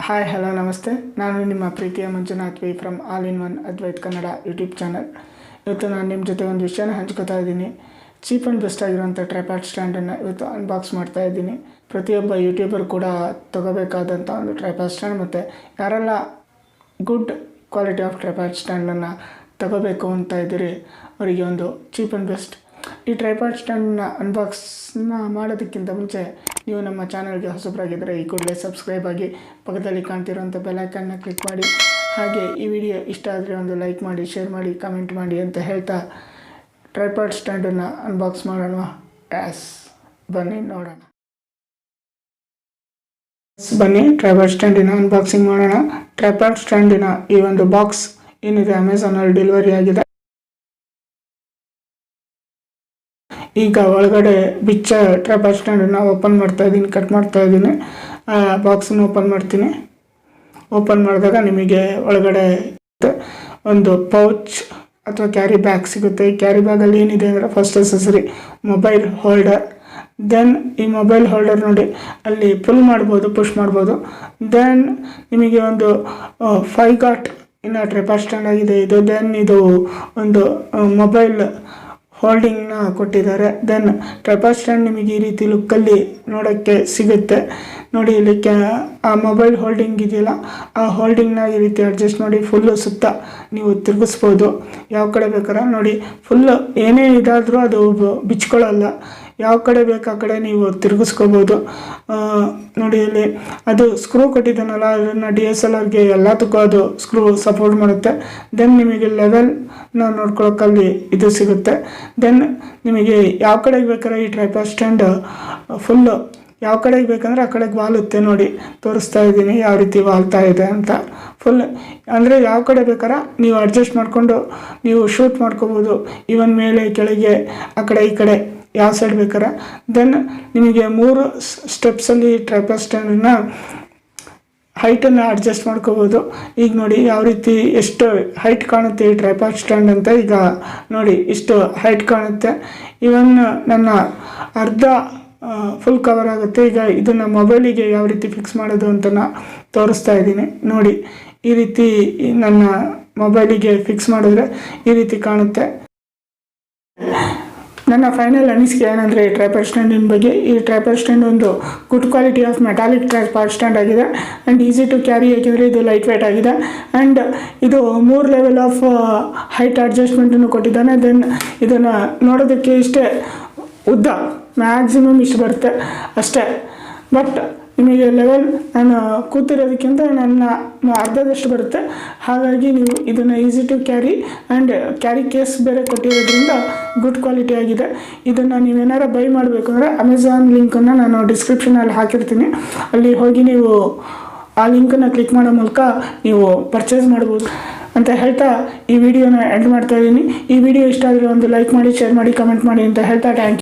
Hi hello ನಮಸ್ತೆ. ನಾನು ನಿಮ್ಮ ಪ್ರೀತಿಯ Manjunath V from allinoneadvaith Kannada YouTube channel. ಇವತ್ತು ನಾನು ನಿಮ್ಮ ಜೊತೆ ಒಂದು ವಿಷಯನ ಹಂಚ್ಕೋತಾ ಇದ್ದೀನಿ. ಚೀಪ್ ಆ್ಯಂಡ್ ಬೆಸ್ಟ್ ಆಗಿರೋಂಥ ಟ್ರೈಪಾಡ್ ಸ್ಟ್ಯಾಂಡನ್ನು ಇವತ್ತು ಅನ್ಬಾಕ್ಸ್ ಮಾಡ್ತಾ ಇದ್ದೀನಿ. ಪ್ರತಿಯೊಬ್ಬ ಯೂಟ್ಯೂಬರ್ ಕೂಡ ತೊಗೋಬೇಕಾದಂಥ ಒಂದು ಟ್ರೈಪಾಡ್ ಸ್ಟ್ಯಾಂಡ್, ಮತ್ತು ಯಾರೆಲ್ಲ ಗುಡ್ ಕ್ವಾಲಿಟಿ ಆಫ್ ಟ್ರೈಪಾಡ್ ಸ್ಟ್ಯಾಂಡನ್ನು ತಗೋಬೇಕು ಅಂತ ಇದ್ದೀರಿ ಅವರಿಗೆ ಒಂದು ಚೀಪ್ ಆ್ಯಂಡ್ ಬೆಸ್ಟ್. ಈ ಟ್ರೈಪಾಡ್ ಸ್ಟ್ಯಾಂಡನ್ನ ಅನ್ಬಾಕ್ಸ್ನ ಮಾಡೋದಕ್ಕಿಂತ ಮುಂಚೆ ನೀವು ನಮ್ಮ ಚಾನಲ್ಗೆ ಹೊಸಬರಾಗಿದ್ದರೆ ಈ ಕೂಡಲೇ ಸಬ್ಸ್ಕ್ರೈಬ್ ಆಗಿ ಪಕ್ಕದಲ್ಲಿ ಕಾಣ್ತಿರೋಂಥ ಬೆಲ್ಲೈಕನ್ನ ಕ್ಲಿಕ್ ಮಾಡಿ. ಹಾಗೆ ಈ ವಿಡಿಯೋ ಇಷ್ಟ ಆದರೆ ಒಂದು ಲೈಕ್ ಮಾಡಿ, ಶೇರ್ ಮಾಡಿ, ಕಮೆಂಟ್ ಮಾಡಿ ಅಂತ ಹೇಳ್ತಾ ಟ್ರೈಪಾಡ್ ಸ್ಟ್ಯಾಂಡನ್ನು ಅನ್ಬಾಕ್ಸ್ ಮಾಡೋಣ. ಬನ್ನಿ ನೋಡೋಣ. ಬನ್ನಿ ಟ್ರೈಪಾಡ್ ಸ್ಟ್ಯಾಂಡಿನ ಅನ್ಬಾಕ್ಸಿಂಗ್ ಮಾಡೋಣ. ಟ್ರೈಪಾಡ್ ಸ್ಟ್ಯಾಂಡಿನ ಈ ಒಂದು ಬಾಕ್ಸ್ ಏನಿದೆ ಅಮೆಝಾನಲ್ಲಿ ಡೆಲಿವರಿ ಆಗಿದೆ. ಈಗ ಒಳಗಡೆ ಬಿಚ್ಚ ಟ್ರೈಪಾಡ್ ಸ್ಟ್ಯಾಂಡನ್ನು ಓಪನ್ ಮಾಡ್ತಾ ಇದ್ದೀನಿ, ಕಟ್ ಮಾಡ್ತಾ ಇದ್ದೀನಿ. ಬಾಕ್ಸನ್ನು ಓಪನ್ ಮಾಡ್ತೀನಿ. ಓಪನ್ ಮಾಡಿದಾಗ ನಿಮಗೆ ಒಳಗಡೆ ಒಂದು ಪೌಚ್ ಅಥವಾ ಕ್ಯಾರಿ ಬ್ಯಾಗ್ ಸಿಗುತ್ತೆ. ಕ್ಯಾರಿ ಬ್ಯಾಗಲ್ಲಿ ಏನಿದೆ ಅಂದರೆ ಫಸ್ಟ್ ಎಸೆಸರಿ ಮೊಬೈಲ್ ಹೋಲ್ಡರ್. ದೆನ್ ಈ ಮೊಬೈಲ್ ಹೋಲ್ಡರ್ ನೋಡಿ ಅಲ್ಲಿ ಪುಲ್ ಮಾಡ್ಬೋದು, ಪುಷ್ ಮಾಡ್ಬೋದು. ದೆನ್ ನಿಮಗೆ ಒಂದು 5 ಗಾಟ್ ಇನ್ನು ಟ್ರೈಪಾಡ್ ಸ್ಟ್ಯಾಂಡ್ ಆಗಿದೆ ಇದು. ದೆನ್ ಇದು ಒಂದು ಮೊಬೈಲ್ ಹೋಲ್ಡಿಂಗ್ನ ಕೊಟ್ಟಿದ್ದಾರೆ. ದೆನ್ ಟ್ರೈಪಾಡ್ ಸ್ಟ್ಯಾಂಡ್ ನಿಮಗೆ ಈ ರೀತಿ ಲುಕ್ಕಲ್ಲಿ ನೋಡೋಕ್ಕೆ ಸಿಗುತ್ತೆ. ನೋಡಿ ಇಲ್ಲಿ ಆ ಮೊಬೈಲ್ ಹೋಲ್ಡಿಂಗ್ ಇದೆಯಲ್ಲ, ಆ ಹೋಲ್ಡಿಂಗ್ನ ಈ ರೀತಿ ಅಡ್ಜಸ್ಟ್ ಮಾಡಿ ಫುಲ್ಲು ಸುತ್ತ ನೀವು ತಿರುಗಿಸ್ಬೋದು. ಯಾವ ಕಡೆ ಬೇಕಾದ್ರೆ ನೋಡಿ, ಫುಲ್ಲು ಏನೇ ಇದಾದರೂ ಅದು ಬಿಚ್ಕೊಳ್ಳಲ್ಲ. ಯಾವ ಕಡೆ ಬೇಕು ಆ ಕಡೆ ನೀವು ತಿರುಗಿಸ್ಕೋಬೋದು. ನೋಡಿ ಇಲ್ಲಿ ಅದು ಸ್ಕ್ರೂ ಕೊಟ್ಟಿದ್ದಾನಲ್ಲ, ಅದನ್ನು DSLRಗೆ ಎಲ್ಲದಕ್ಕೂ ಅದು ಸ್ಕ್ರೂ ಸಪೋರ್ಟ್ ಮಾಡುತ್ತೆ. ದೆನ್ ನಿಮಗೆ ಲೆವೆಲ್ನ ನೋಡ್ಕೊಳ್ಳೋಕ್ಕಲ್ಲಿ ಇದು ಸಿಗುತ್ತೆ. ದೆನ್ ನಿಮಗೆ ಯಾವ ಕಡೆಗೆ ಬೇಕಾದ್ರೆ ಈ ಟ್ರೈಪಾಡ್ ಸ್ಟ್ಯಾಂಡ್ ಫುಲ್ಲು ಯಾವ ಕಡೆಗೆ ಬೇಕಂದ್ರೆ ಆ ಕಡೆಗೆ ವಾಲುತ್ತೆ. ನೋಡಿ ತೋರಿಸ್ತಾ ಇದ್ದೀನಿ ಯಾವ ರೀತಿ ವಾಲ್ತಾ ಇದೆ ಅಂತ. ಫುಲ್ ಅಂದರೆ ಯಾವ ಕಡೆ ಬೇಕಾದ್ರೆ ನೀವು ಅಡ್ಜಸ್ಟ್ ಮಾಡಿಕೊಂಡು ನೀವು ಶೂಟ್ ಮಾಡ್ಕೋಬೋದು. ಈವನ್ ಮೇಲೆ ಕೆಳಗೆ ಆ ಕಡೆ ಈ ಕಡೆ ಯಾವ ಸೈಡ್ ಬೇಕಾರೆ. ದೆನ್ ನಿಮಗೆ 3 ಸ್ಟೆಪ್ಸಲ್ಲಿ ಟ್ರೈಪಾಡ್ ಸ್ಟ್ಯಾಂಡನ್ನ ಹೈಟನ್ನು ಅಡ್ಜಸ್ಟ್ ಮಾಡ್ಕೋಬೋದು. ಈಗ ನೋಡಿ ಯಾವ ರೀತಿ ಎಷ್ಟು ಹೈಟ್ ಕಾಣುತ್ತೆ ಈ ಟ್ರೈಪಾಡ್ ಸ್ಟ್ಯಾಂಡ್ ಅಂತ. ಈಗ ನೋಡಿ ಇಷ್ಟು ಹೈಟ್ ಕಾಣುತ್ತೆ. ಇವನ್ ನನ್ನ ಅರ್ಧ ಫುಲ್ ಕವರ್ ಆಗುತ್ತೆ. ಈಗ ಇದನ್ನು ಮೊಬೈಲಿಗೆ ಯಾವ ರೀತಿ ಫಿಕ್ಸ್ ಮಾಡೋದು ಅಂತ ತೋರಿಸ್ತಾ ಇದ್ದೀನಿ. ನೋಡಿ ಈ ರೀತಿ ನನ್ನ ಮೊಬೈಲಿಗೆ ಫಿಕ್ಸ್ ಮಾಡಿದ್ರೆ ಈ ರೀತಿ ಕಾಣುತ್ತೆ. ನನ್ನ ಫೈನಲ್ ಅನಿಸಿಕೆ ಏನಂದರೆ ಈ ಟ್ರೈಪಾಡ್ ಸ್ಟ್ಯಾಂಡಿನ ಬಗ್ಗೆ, ಈ ಟ್ರೈಪಾಡ್ ಸ್ಟ್ಯಾಂಡ್ ಒಂದು good quality of metallic tripod stand ಆಗಿದೆ. ಆ್ಯಂಡ್ ಈಸಿ ಟು ಕ್ಯಾರಿ, ಯಾಕೆಂದರೆ ಇದು ಲೈಟ್ ವೇಟ್ ಆಗಿದೆ. ಆ್ಯಂಡ್ ಇದು 3 ಲೆವೆಲ್ ಆಫ್ ಹೈಟ್ ಅಡ್ಜಸ್ಟ್ಮೆಂಟನ್ನು ಕೊಟ್ಟಿದ್ದಾನೆ. ದೆನ್ ಇದನ್ನು ನೋಡೋದಕ್ಕೆ ಇಷ್ಟೇ ಉದ್ದ ಮ್ಯಾಕ್ಸಿಮಮ್ ಇಷ್ಟು ಬರುತ್ತೆ ಅಷ್ಟೇ. ಬಟ್ ನಿಮಗೆ ಲೆವೆಲ್ ನಾನು ಕೂತಿರೋದಕ್ಕಿಂತ ನನ್ನ ಅರ್ಧದಷ್ಟು ಬರುತ್ತೆ. ಹಾಗಾಗಿ ನೀವು ಇದನ್ನು easy to carry and carry case ಬೇರೆ ಕೊಟ್ಟಿರೋದ್ರಿಂದ ಗುಡ್ ಕ್ವಾಲಿಟಿ ಆಗಿದೆ. ಇದನ್ನು ನೀವೇನಾರು ಬೈ ಮಾಡಬೇಕು ಅಂದರೆ ಅಮೆಝಾನ್ ಲಿಂಕನ್ನು ನಾನು ಡಿಸ್ಕ್ರಿಪ್ಷನಲ್ಲಿ ಹಾಕಿರ್ತೀನಿ. ಅಲ್ಲಿ ಹೋಗಿ ನೀವು ಆ ಲಿಂಕನ್ನು ಕ್ಲಿಕ್ ಮಾಡೋ ಮೂಲಕ ನೀವು ಪರ್ಚೇಸ್ ಮಾಡ್ಬೋದು ಅಂತ ಹೇಳ್ತಾ ಈ ವಿಡಿಯೋನ ಎಂಡ್ ಮಾಡ್ತಾ ಇದ್ದೀನಿ. ಈ ವಿಡಿಯೋ ಇಷ್ಟ ಆದರೆ ಒಂದು ಲೈಕ್ ಮಾಡಿ, ಶೇರ್ ಮಾಡಿ, ಕಮೆಂಟ್ ಮಾಡಿ ಅಂತ ಹೇಳ್ತಾ ಥ್ಯಾಂಕ್ ಯು.